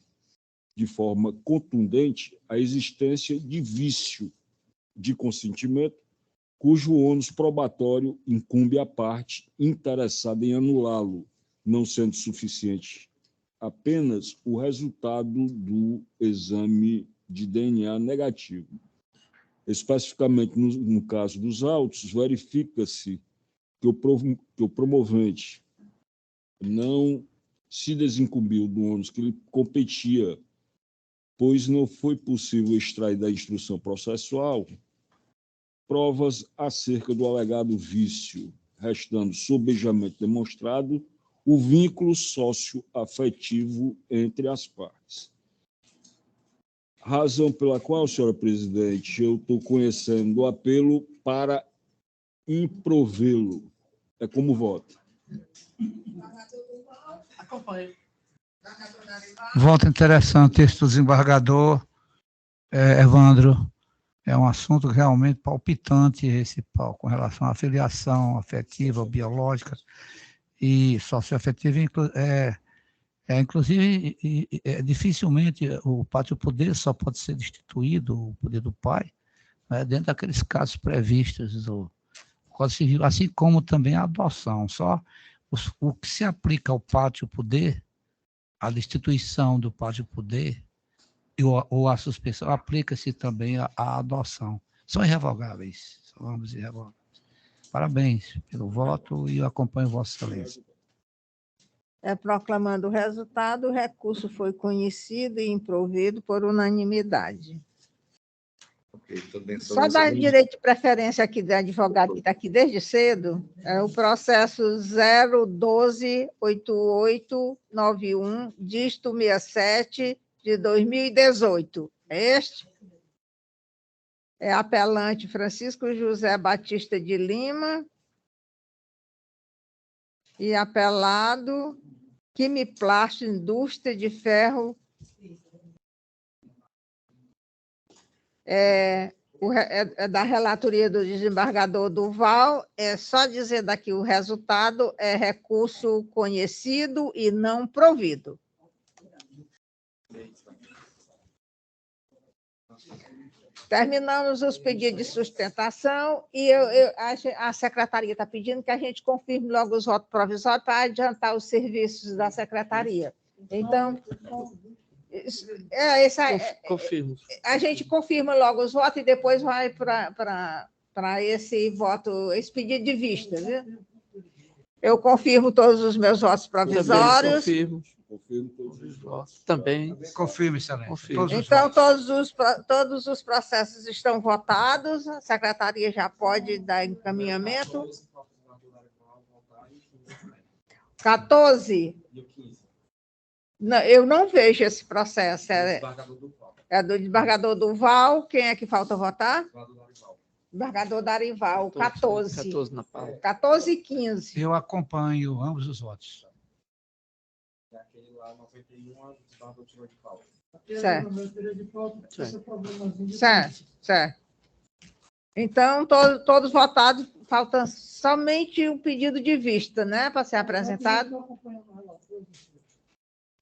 Speaker 7: de forma contundente a existência de vício de consentimento, cujo ônus probatório incumbe à parte interessada em anulá-lo, não sendo suficiente apenas o resultado do exame de DNA negativo. Especificamente no caso dos autos, verifica-se que o promovente não se desincumbiu do ônus que lhe competia, pois não foi possível extrair da instrução processual provas acerca do alegado vício, restando sobejamente demonstrado o vínculo socioafetivo entre as partes. Razão pela qual, senhora presidente, eu estou conhecendo o apelo para improvê-lo. É como voto.
Speaker 2: Acompanhe.
Speaker 3: Voto interessante, texto do desembargador Evandro. É um assunto realmente palpitante esse, Paulo, com relação à filiação afetiva, biológica e socioafetiva. Inclusive, dificilmente o pátrio-poder só pode ser destituído, o poder do pai, né, dentro daqueles casos previstos do Código Civil, assim como também a adoção. Só o que se aplica ao pátrio-poder, a destituição do pátrio-poder, ou a suspensão, aplica-se também à adoção. São irrevogáveis, são ambos irrevogáveis. Parabéns pelo voto e eu acompanho Vossa Excelência.
Speaker 5: Proclamando o resultado, o recurso foi conhecido e improvido por unanimidade. Só dar direito de preferência aqui do advogado que está aqui desde cedo, é o processo 0128891, dígito 67, de 2018. É este? É apelante Francisco José Batista de Lima e apelado Quimiplast Indústria de Ferro. É da relatoria do desembargador Duval. É só dizer daqui o resultado: é recurso conhecido e não provido. Terminamos os pedidos de sustentação e a secretaria está pedindo que a gente confirme logo os votos provisórios para adiantar os serviços da secretaria. Então,
Speaker 2: confirmo.
Speaker 5: A gente confirma logo os votos e depois vai para esse voto, esse pedido de vista. Viu? Eu confirmo todos os meus votos provisórios.
Speaker 2: Também confirmo todos os votos. Também.
Speaker 3: Confirmo, excelência.
Speaker 2: Confirmo.
Speaker 5: Então, todos os processos estão votados, a secretaria já pode dar encaminhamento. 14. Não, eu não vejo esse processo. É do desembargador Duval. Quem é que falta votar? Desembargador Darival, 14.
Speaker 2: 14 na pauta.
Speaker 5: 14 e 15.
Speaker 3: Eu acompanho ambos os votos.
Speaker 6: Aquele lá, 91, desembargador de pauta.
Speaker 5: Certo. Então, todos votados, falta somente um pedido de vista, né, para ser apresentado.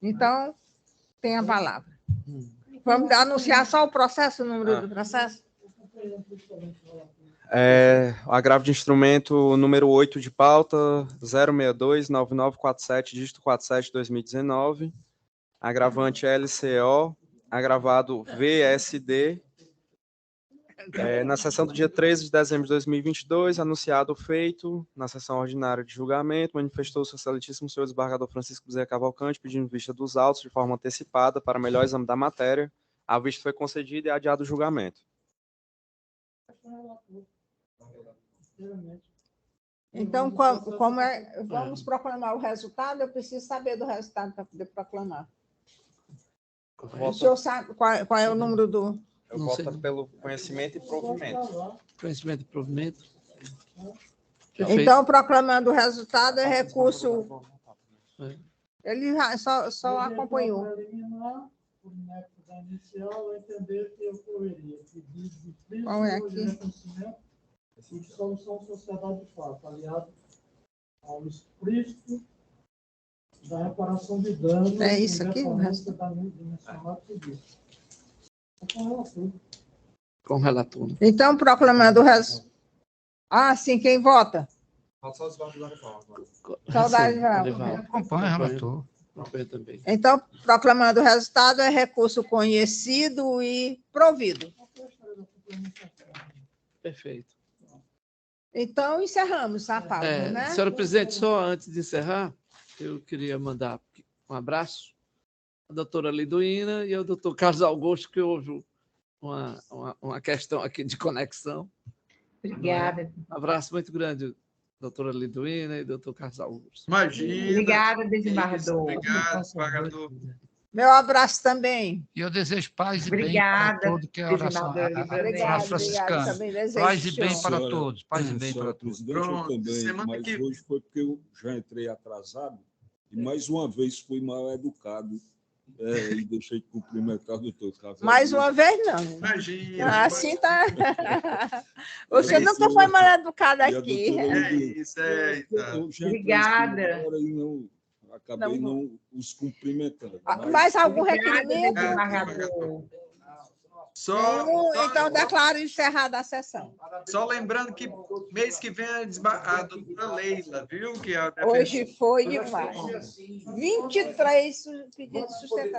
Speaker 5: Então, tem a palavra. Vamos anunciar só o processo, o número do processo?
Speaker 6: O agravo de instrumento número 8 de pauta, 062-9947, dígito 47-2019. Agravante LCO, agravado VSD. Na sessão do dia 13 de dezembro de 2022, anunciado o feito, na sessão ordinária de julgamento, manifestou-se o excelentíssimo senhor desembargador Francisco Bezerra Cavalcante, pedindo vista dos autos de forma antecipada para melhor exame da matéria. A vista foi concedida e adiado o julgamento.
Speaker 5: Então, vamos proclamar o resultado? Eu preciso saber do resultado para poder proclamar. O senhor sabe qual é o número do...
Speaker 6: Eu voto pelo conhecimento e provimento.
Speaker 2: Conhecimento e provimento. Perfeito.
Speaker 5: Então, proclamando o resultado, é recurso. Ele só acompanhou.
Speaker 1: O método da inicial vai entender que ocorreria pedido de friso
Speaker 5: Qual é
Speaker 1: de
Speaker 5: aqui?
Speaker 1: reconhecimento e de solução de sociedade de fato, aliado ao explícito da reparação de danos.
Speaker 5: É isso aqui, o
Speaker 1: resto da mencionado pedido.
Speaker 2: Com o relator.
Speaker 5: Então, proclamando o resultado. Ah, sim, quem vota?
Speaker 10: Só os votos da reforma.
Speaker 5: Saudade,
Speaker 2: Sim,
Speaker 5: Val.
Speaker 2: Olival.
Speaker 3: Acompanha, relator.
Speaker 2: Acompanha também.
Speaker 5: Então, proclamando o resultado, é recurso conhecido e provido.
Speaker 2: Perfeito.
Speaker 5: Então, encerramos a pauta, né?
Speaker 2: Senhora presidente, só antes de encerrar, eu queria mandar um abraço à doutora Liduína e ao doutor Carlos Augusto, que houve uma questão aqui de conexão.
Speaker 11: Obrigada.
Speaker 2: Um abraço muito grande, doutora Liduína e doutor Carlos Augusto.
Speaker 10: Imagina.
Speaker 11: Obrigada, desembargador.
Speaker 10: Obrigado, desembargador.
Speaker 5: Meu abraço também.
Speaker 3: E eu desejo paz e
Speaker 11: Obrigada,
Speaker 3: bem para todos, que é a oração
Speaker 11: desembargador Libanês.
Speaker 3: a
Speaker 5: Obrigada,
Speaker 3: franciscana.
Speaker 5: também desejo.
Speaker 3: Paz e bem para
Speaker 7: Senhora-
Speaker 3: todos, paz e bem
Speaker 7: senhora
Speaker 3: para todos.
Speaker 7: presidente,
Speaker 10: Pronto,
Speaker 7: eu também,
Speaker 10: semana
Speaker 7: mas
Speaker 10: que-
Speaker 7: hoje foi porque eu já entrei atrasado e mais uma vez fui mal educado e deixei de cumprimentar o doutor Carlos.
Speaker 5: Mais uma vez, não.
Speaker 10: Imagina.
Speaker 5: Assim tá. Você nunca foi mal educado
Speaker 7: E a
Speaker 5: aqui.
Speaker 7: doutora
Speaker 10: É
Speaker 7: Lidu.
Speaker 10: isso, é. Tá.
Speaker 7: Eu já entrei
Speaker 11: Obrigada.
Speaker 7: agora e acabei não os cumprimentando.
Speaker 5: Mais algum
Speaker 11: Obrigada,
Speaker 5: requerimento?
Speaker 11: desembargador.
Speaker 5: Então, declaro encerrada a sessão.
Speaker 10: Só lembrando que mês que vem a doutora Leila, viu? Que é a
Speaker 5: Hoje foi demais. 23 pedidos de sustentação.